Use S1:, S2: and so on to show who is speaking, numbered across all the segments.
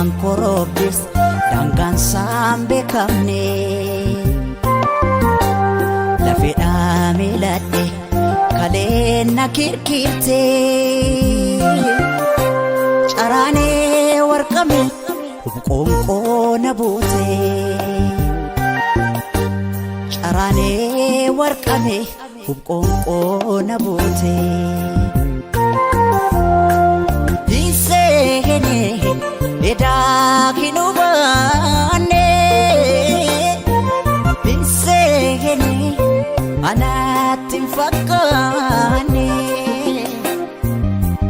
S1: Ilmaan koroobis daangaan isaan beekamne lafeedhaa miiladhe kaleen na kirkirte caraanee warqame hubqoonqoo na buute caraanee warqame hubqoonqoo na buute Edaa kinubaane binseene anaatti fakkaane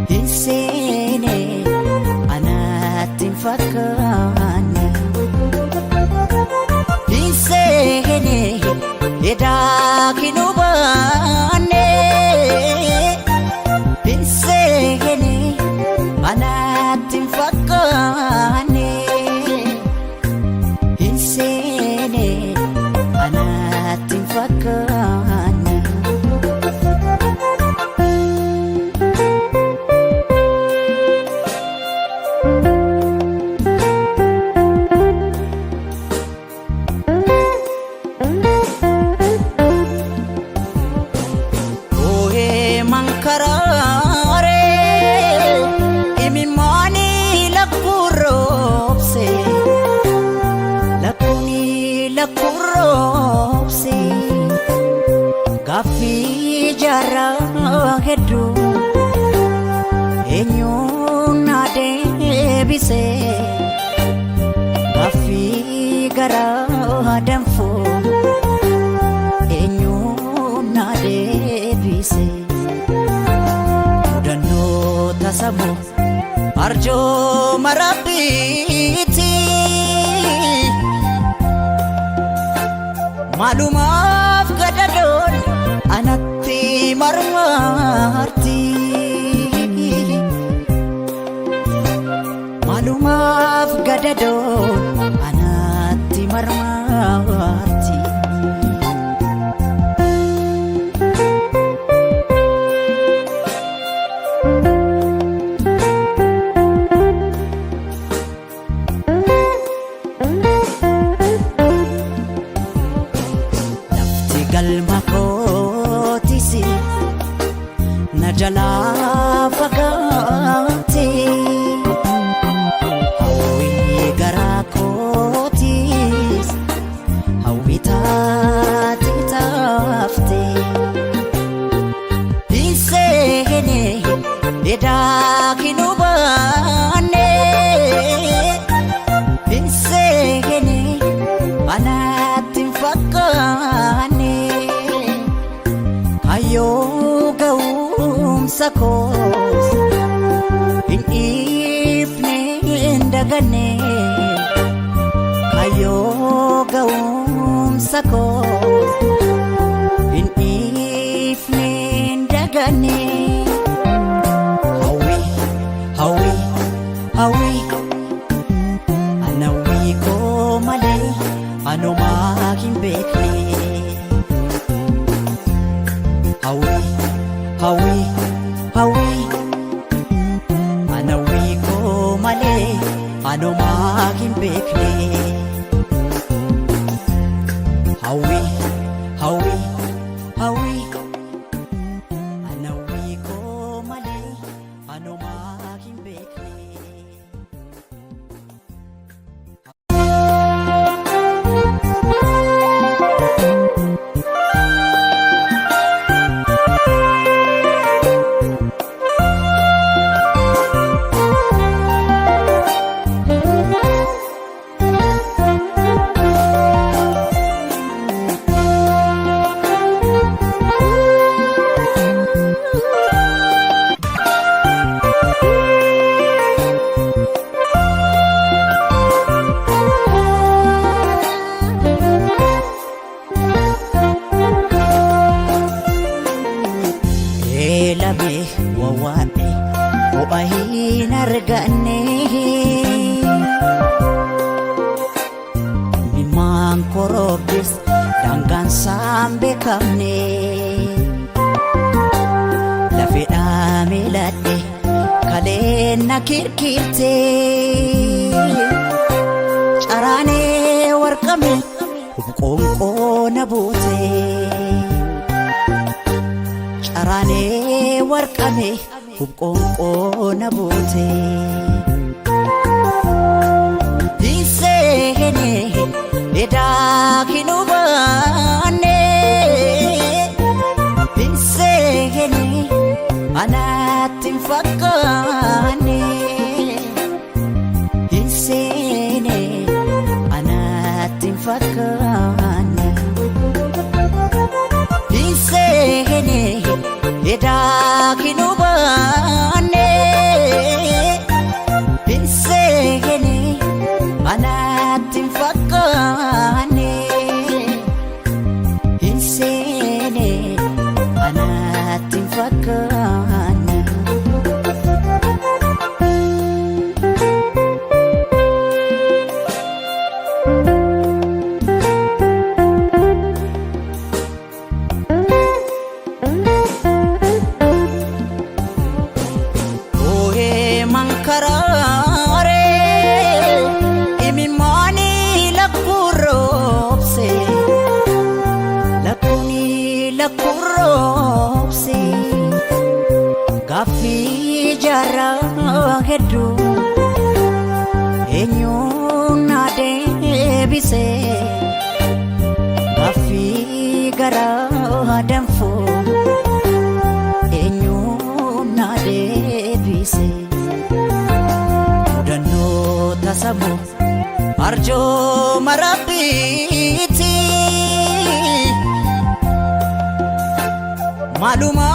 S1: binseene anaatti fakkaane binseene edaa kinubaane binseene anaatti fakkaane binseene anaatti fakkaane Ohe mankaraare imimani lakurobse lakuni lakurobse gafi jara heddu enyuna debise gafi gara danfo enyuna debise danno tasamu Arjo marabiti Malumaf gadadon anatti marmarti Malumaf gadadon anatti marmarti Galma kotisi na jala fagate hawi gara kotis hawi tati tafte binseene eda kinubane binseene anatti fakkaane Ayo gaumsakos in ifne indagane Ayo gaumsakos in ifne indagane Hawi, hawi, hawi Anawi ko mali ano making bekne Hawi, hawi, hawi Anawi ko mali ano maging bekne Hawi, hawi, hawi Anawi ko mali ano maging bekne wawane oahin argane Mimang korobis daangaan isaan beekamne lafeedhaa miiladhe kaleen na kirkirte Caraanee warqame qoonqoo na buute. Caraanee warqame qoonqoo na buute. Diiseene edaa kinubaane. Diiseene anaatti fakkaane. Diiseene anaatti fakkaane. Diiseene edaa kinubaane. Diiseene anaatti fakkaane. Diiseene anaatti fakkaane. Mankaraare imimani lakurobse. Lakuni lakurobse. Gaaffii jaraa hedduu eenyuun na deebise. Gaaffii garaa danfoo eenyuun na deebise. Mudannoo tasamu arjoo marabbiiti. Maaluma